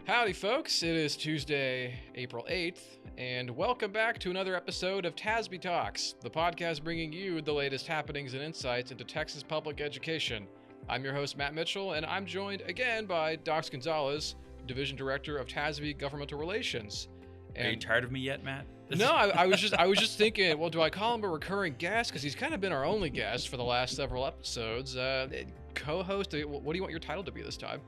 Howdy, folks. It is Tuesday, April 8th, and welcome back to another episode of TASB Talks, the podcast bringing you the latest happenings and insights into Texas public education. I'm your host, Matt Mitchell, and I'm joined again by Dox Gonzalez, Division Director of TASB Governmental Relations. Are you tired of me yet, Matt? No, I was just thinking, well, do I call him a recurring guest? Because he's kind of been our only guest for the last several episodes. Co-host, what do you want your title to be this time?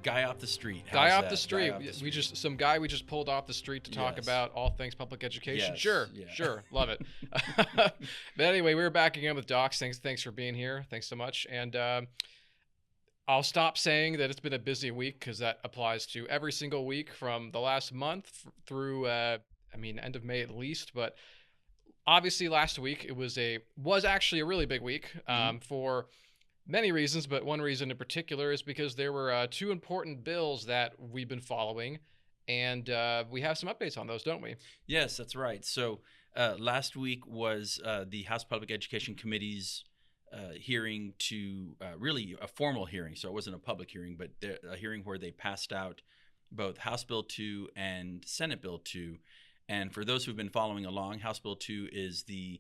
Guy off the street. Guy off the street. We just pulled off the street to talk Yes. about all things public education. Yes, Sure, yeah. sure, love it. But anyway, we're back again with Dox. Thanks for being here. Thanks so much. And I'll stop saying that it's been a busy week because that applies to every single week from the last month through end of May at least. But obviously, last week it was actually a really big week for many reasons, but one reason in particular is because there were two important bills that we've been following, and we have some updates on those, don't we? Yes, that's right. So last week was the House Public Education Committee's hearing to really a formal hearing. So it wasn't a public hearing, but a hearing where they passed out both House Bill 2 and Senate Bill 2. And for those who've been following along, House Bill 2 is the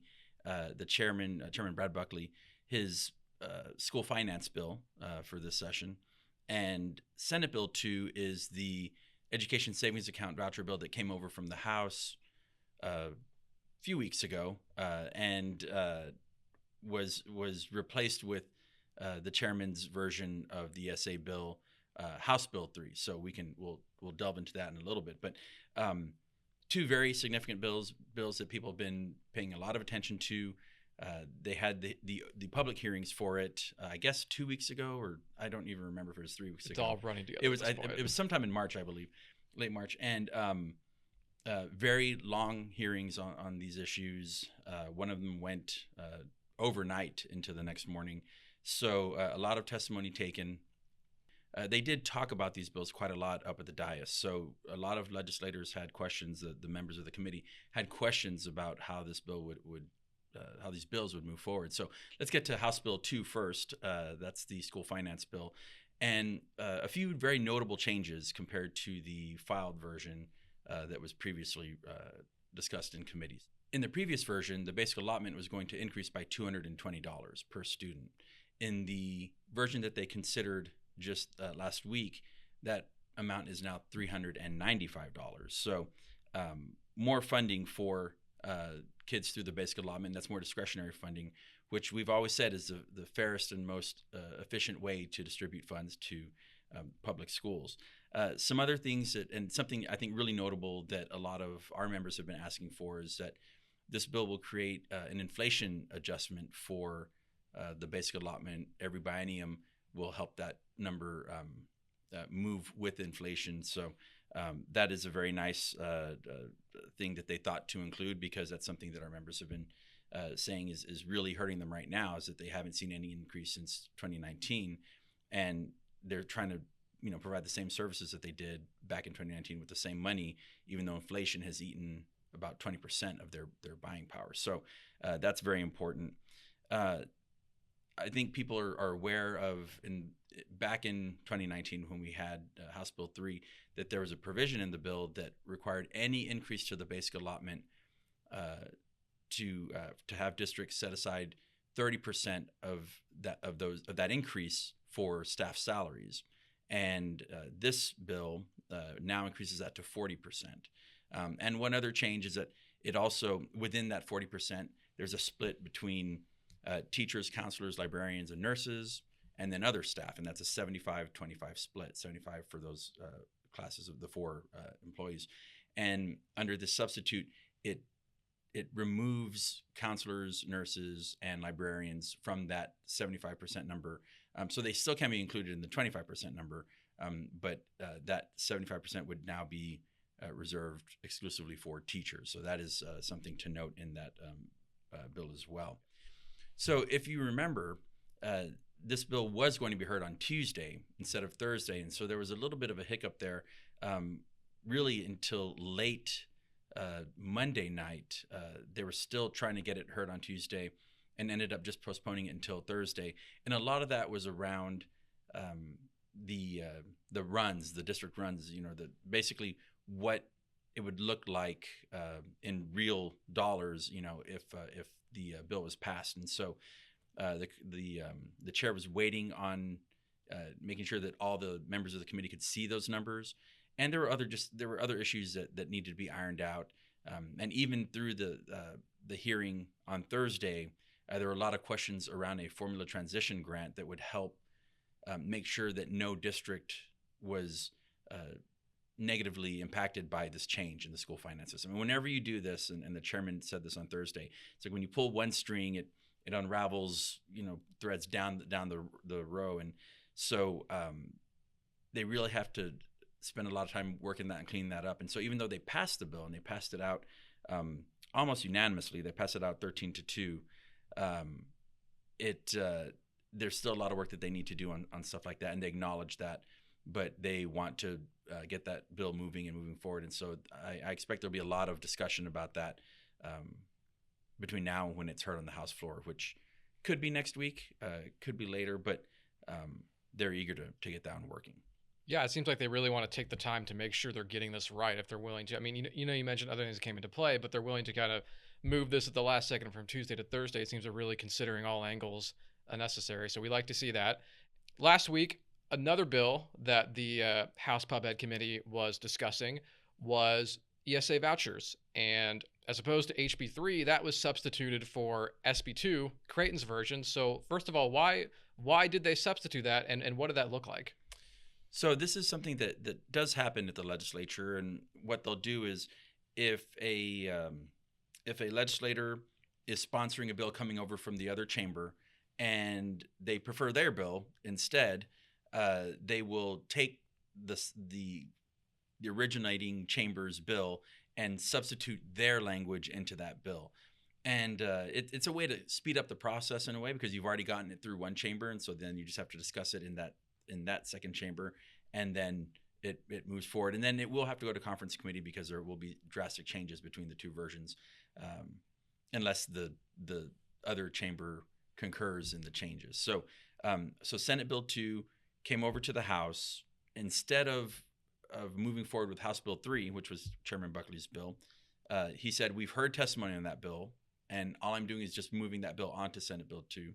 chairman, Chairman Brad Buckley, his school finance bill for this session, and Senate Bill 2 is the education savings account voucher bill that came over from the House a few weeks ago and was replaced with the chairman's version of the SA bill, House Bill 3. So we'll delve into that in a little bit, but two very significant bills that people have been paying a lot of attention to. They had the public hearings for it, I guess 2 weeks ago, or I don't even remember if it was 3 weeks ago. It's all running together. It was sometime in March, I believe, late March, and very long hearings on these issues. One of them went overnight into the next morning, so a lot of testimony taken. They did talk about these bills quite a lot up at the dais, so a lot of legislators had questions. The members of the committee had questions about how this bill would how these bills would move forward. So let's get to House Bill 2 first. That's the school finance bill. And a few very notable changes compared to the filed version that was previously discussed in committees. In the previous version, the basic allotment was going to increase by $220 per student. In the version that they considered just last week, that amount is now $395. So more funding for kids through the basic allotment. That's more discretionary funding, which we've always said is the fairest and most efficient way to distribute funds to public schools. Some other things and something I think really notable that a lot of our members have been asking for is that this bill will create an inflation adjustment for the basic allotment. Every biennium will help that number move with inflation. So that is a very nice thing that they thought to include, because that's something that our members have been saying is really hurting them right now, is that they haven't seen any increase since 2019, and they're trying to provide the same services that they did back in 2019 with the same money, even though inflation has eaten about 20% of their buying power. So that's very important. I think people are aware of, back in 2019 when we had House Bill 3, that there was a provision in the bill that required any increase to the basic allotment to have districts set aside 30% of that increase for staff salaries. And this bill now increases that to 40%. And one other change is that it also, within that 40%, there's a split between teachers, counselors, librarians, and nurses, and then other staff, and that's a 75-25 split, 75 for those classes of the four employees. And under this substitute, it removes counselors, nurses, and librarians from that 75% number. So they still can be included in the 25% number, but that 75% would now be reserved exclusively for teachers. So that is something to note in that bill as well. So if you remember, this bill was going to be heard on Tuesday instead of Thursday, and so there was a little bit of a hiccup there, really until late Monday night. They were still trying to get it heard on Tuesday and ended up just postponing it until Thursday. And a lot of that was around the runs, the district runs, basically what it would look like in real dollars, if the bill was passed. And so the chair was waiting on making sure that all the members of the committee could see those numbers, and there were other issues that needed to be ironed out, and even through the hearing on Thursday, there were a lot of questions around a formula transition grant that would help make sure that no district was negatively impacted by this change in the school finance system. And whenever you do this, and the chairman said this on Thursday, it's like when you pull one string, it unravels, threads down the row. And so they really have to spend a lot of time working that and cleaning that up. And so even though they passed the bill and they passed it out almost unanimously, they passed it out 13-2. There's still a lot of work that they need to do on stuff like that, and they acknowledge that, but they want to get that bill moving and moving forward. And so I expect there'll be a lot of discussion about that between now and when it's heard on the House floor, which could be next week, could be later, but they're eager to get that one working. Yeah, it seems like they really want to take the time to make sure they're getting this right if they're willing to. I mean, you mentioned other things that came into play, but they're willing to kind of move this at the last second from Tuesday to Thursday. It seems they're really considering all angles necessary. So we like to see that. Last week, another bill that the House Pub Ed Committee was discussing was ESA vouchers. And as opposed to HB3, that was substituted for SB2, Creighton's version. So first of all, why did they substitute that, and what did that look like? So this is something that does happen at the legislature, and what they'll do is if a legislator is sponsoring a bill coming over from the other chamber and they prefer their bill instead, they will take the originating chamber's bill and substitute their language into that bill. And it's a way to speed up the process in a way, because you've already gotten it through one chamber, and so then you just have to discuss it in that second chamber, and then it moves forward. And then it will have to go to conference committee because there will be drastic changes between the two versions, unless the other chamber concurs in the changes. So Senate Bill 2 came over to the House. Instead of moving forward with House Bill 3, which was Chairman Buckley's bill, he said, we've heard testimony on that bill, and all I'm doing is just moving that bill onto Senate Bill 2.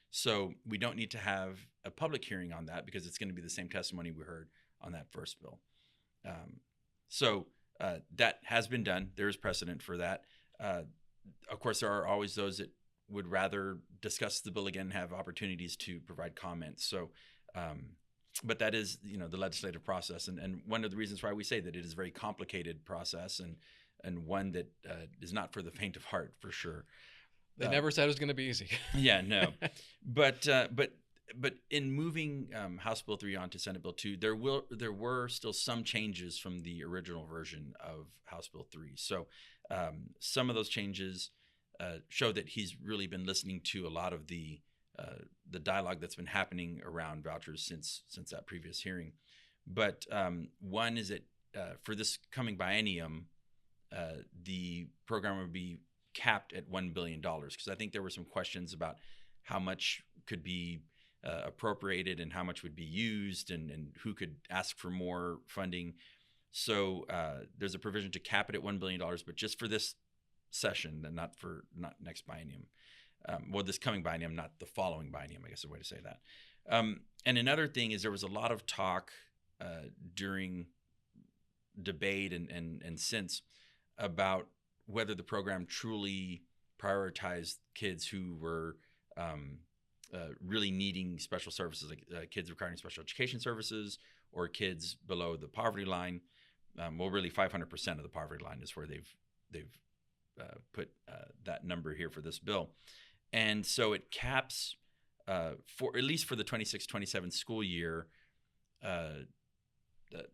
So we don't need to have a public hearing on that because it's going to be the same testimony we heard on that first bill. So that has been done. There is precedent for that. Of course, there are always those that would rather discuss the bill again and have opportunities to provide comments. So, but that is, the legislative process. And one of the reasons why we say that it is a very complicated process, and one that is not for the faint of heart, for sure. They never said it was going to be easy. Yeah, no. But in moving House Bill 3 onto Senate Bill 2, there were still some changes from the original version of House Bill 3. So some of those changes show that he's really been listening to a lot of the dialogue that's been happening around vouchers since that previous hearing. But one is that for this coming biennium, the program would be capped at $1 billion, because I think there were some questions about how much could be appropriated and how much would be used, and who could ask for more funding. So there's a provision to cap it at $1 billion, but just for this session, and not next biennium. This coming biennium, not the following biennium, I guess is a way to say that. And another thing is there was a lot of talk during debate and since about whether the program truly prioritized kids who were really needing special services, like kids requiring special education services, or kids below the poverty line. Really 500% of the poverty line is where they've put that number here for this bill. And so it caps, for at least for the 26-27 school year,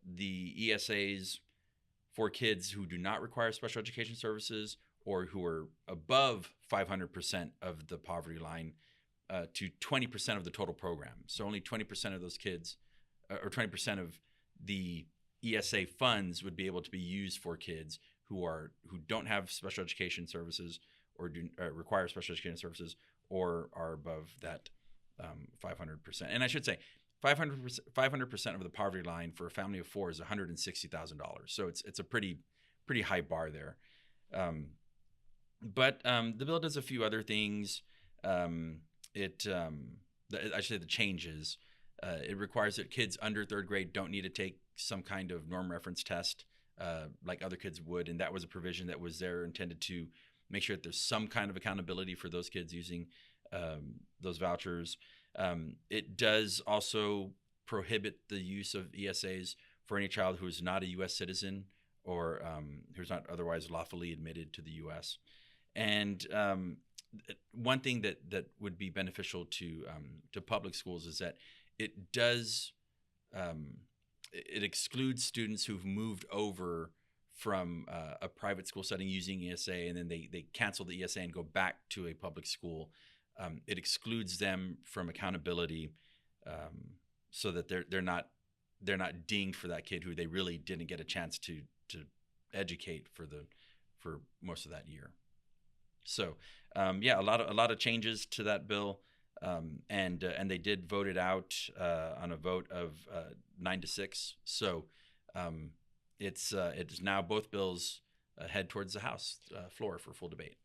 the ESAs for kids who do not require special education services or who are above 500% of the poverty line to 20% of the total program. So only 20% of those kids, or 20% of the ESA funds would be able to be used for kids who don't have special education services or do require special education services or are above that 500%. And I should say 500% of the poverty line for a family of four is $160,000. So it's a pretty high bar there. Um, but the bill does a few other things. It I should say the changes. It requires that kids under third grade don't need to take some kind of norm reference test like other kids would, and that was a provision that was there intended to make sure that there's some kind of accountability for those kids using those vouchers. It does also prohibit the use of ESAs for any child who is not a U.S. citizen or who's not otherwise lawfully admitted to the U.S. And one thing that would be beneficial to public schools is that it does it excludes students who've moved over from a private school setting using ESA, and then they cancel the ESA and go back to a public school. It excludes them from accountability, so that they're not dinged for that kid who they really didn't get a chance to educate for most of that year. So yeah, a lot of changes to that bill, and they did vote it out on a vote of 9-6. So it's now both bills head towards the House floor for full debate.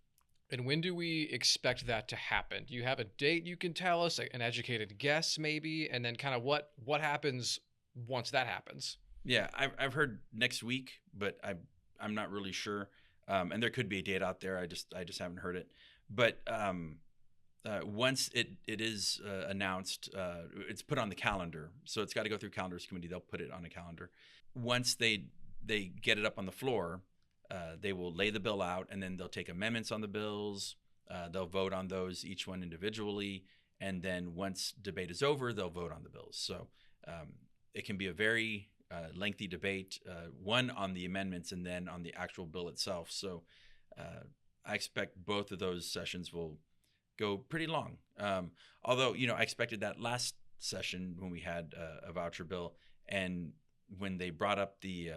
And when do we expect that to happen? Do you have a date you can tell us, an educated guess maybe, and then kind of what happens once that happens? Yeah, I've heard next week, but I'm not really sure. And there could be a date out there. I just haven't heard it. But once it is announced, it's put on the calendar. So it's got to go through calendars committee. They'll put it on a calendar. Once they get it up on the floor, they will lay the bill out, and then they'll take amendments on the bills. They'll vote on those, each one individually. And then once debate is over, they'll vote on the bills. So it can be a very lengthy debate, one on the amendments and then on the actual bill itself. So I expect both of those sessions will go pretty long. Although, I expected that last session when we had a voucher bill, and when they brought up the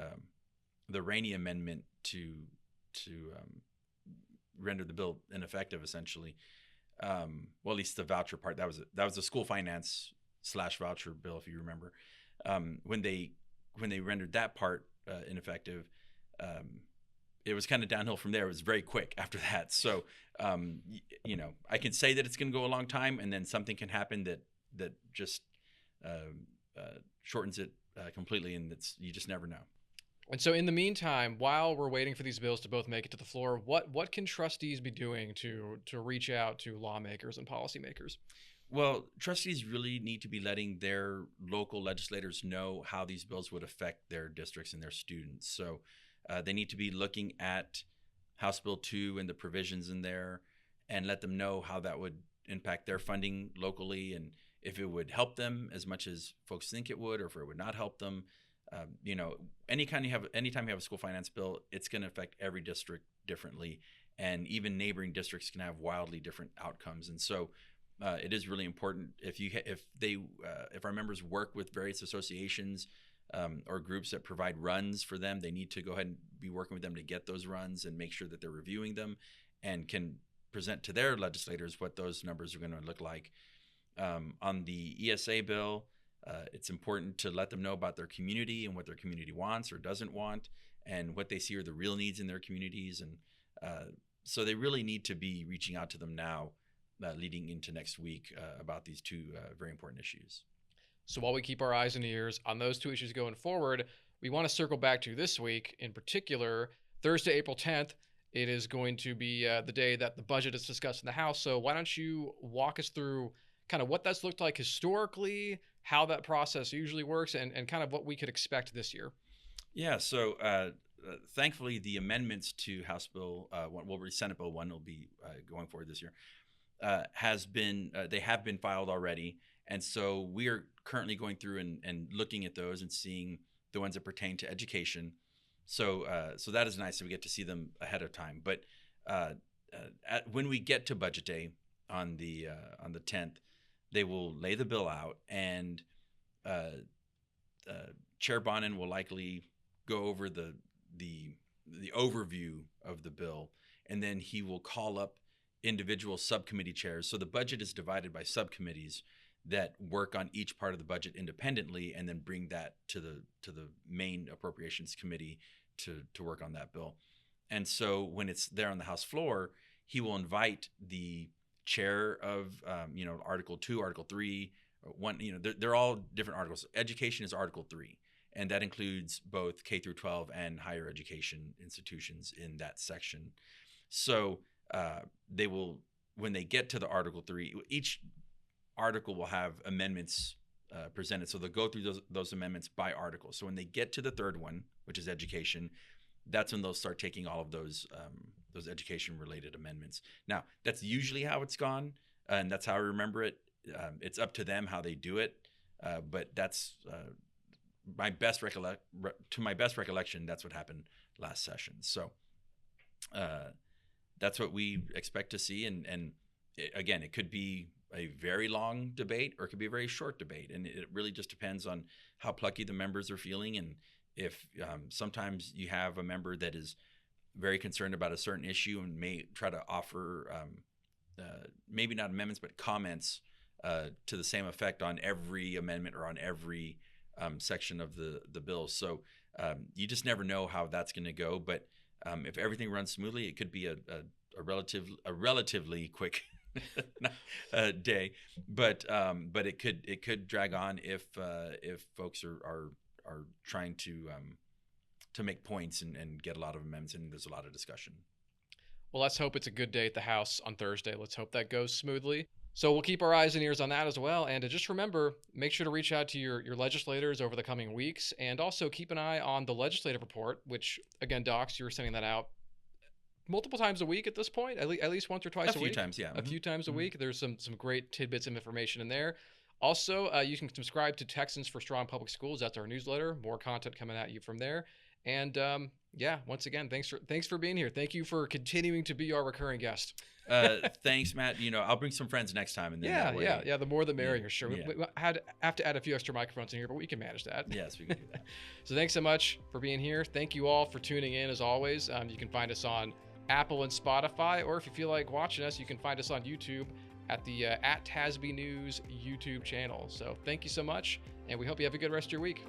Rainey amendment to render the bill ineffective, essentially. Well, at least the voucher part. That was a school finance / voucher bill, if you remember. When they rendered that part ineffective, it was kind of downhill from there. It was very quick after that. So, I can say that it's going to go a long time, and then something can happen that just shortens it completely, and you just never know. And so in the meantime, while we're waiting for these bills to both make it to the floor, what can trustees be doing to reach out to lawmakers and policymakers? Well, trustees really need to be letting their local legislators know how these bills would affect their districts and their students. So they need to be looking at House Bill 2 and the provisions in there, and let them know how that would impact their funding locally, and if it would help them as much as folks think it would, or if it would not help them. Anytime you have a school finance bill, it's going to affect every district differently, and even neighboring districts can have wildly different outcomes. And so it is really important if our members work with various associations or groups that provide runs for them, they need to go ahead and be working with them to get those runs and make sure that they're reviewing them and can present to their legislators what those numbers are going to look like. On the ESA bill, it's important to let them know about their community and what their community wants or doesn't want, and what they see are the real needs in their communities. And so they really need to be reaching out to them now, leading into next week, about these two very important issues. So while we keep our eyes and ears on those two issues going forward, we want to circle back to this week in particular, Thursday, April 10th. It is going to be the day that the budget is discussed in the House. So why don't you walk us through kind of what that's looked like historically, how that process usually works, and kind of what we could expect this year? Yeah, so thankfully the amendments to House Bill, Senate Bill 1 will be going forward this year, they have been filed already. And so we are currently going through and looking at those and seeing the ones that pertain to education. So that is nice that we get to see them ahead of time. But when we get to Budget Day on the 10th, they will lay the bill out, and Chair Bonin will likely go over the overview of the bill, and then he will call up individual subcommittee chairs. So the budget is divided by subcommittees that work on each part of the budget independently and then bring that to the main appropriations committee to work on that bill. And so when it's there on the House floor, he will invite the chair of Article 2, Article 3, one, they're all different articles. Education is Article 3, and that includes both K through 12 and higher education institutions in that section. So they will, when they get to the Article 3, each article will have amendments presented. So they'll go through those amendments by article. So when they get to the third one, which is education, that's when they'll start taking all of those education-related amendments. Now, that's usually how it's gone, and that's how I remember it. It's up to them how they do it, but that's my best recollection. That's what happened last session. So that's what we expect to see, and again, it could be a very long debate or it could be a very short debate, and it really just depends on how plucky the members are feeling, and if sometimes you have a member that is very concerned about a certain issue and may try to offer maybe not amendments but comments to the same effect on every amendment or on every section of the bill. So you just never know how that's going to go, but if everything runs smoothly, it could be a relatively quick day, but it could drag on if folks are trying to make points and get a lot of amendments, and there's a lot of discussion. Well, let's hope it's a good day at the House on Thursday. Let's hope that goes smoothly. So we'll keep our eyes and ears on that as well. And just remember, make sure to reach out to your legislators over the coming weeks, and also keep an eye on the legislative report, which, again, Docs, you were sending that out multiple times a week at this point, at least once or twice a week. A few times, yeah. A few times a week. There's some great tidbits of information in there. Also, you can subscribe to Texans for Strong Public Schools. That's our newsletter. More content coming at you from there. And once again, thanks for being here. Thank you for continuing to be our recurring guest. Thanks, Matt. I'll bring some friends next time, and then that way, yeah. The more the merrier. Sure. Yeah. We have to add a few extra microphones in here, but we can manage that. Yes, we can do that. So thanks so much for being here. Thank you all for tuning in. As always, you can find us on Apple and Spotify, or if you feel like watching us, you can find us on YouTube at the at Tasby News YouTube channel. So thank you so much, and we hope you have a good rest of your week.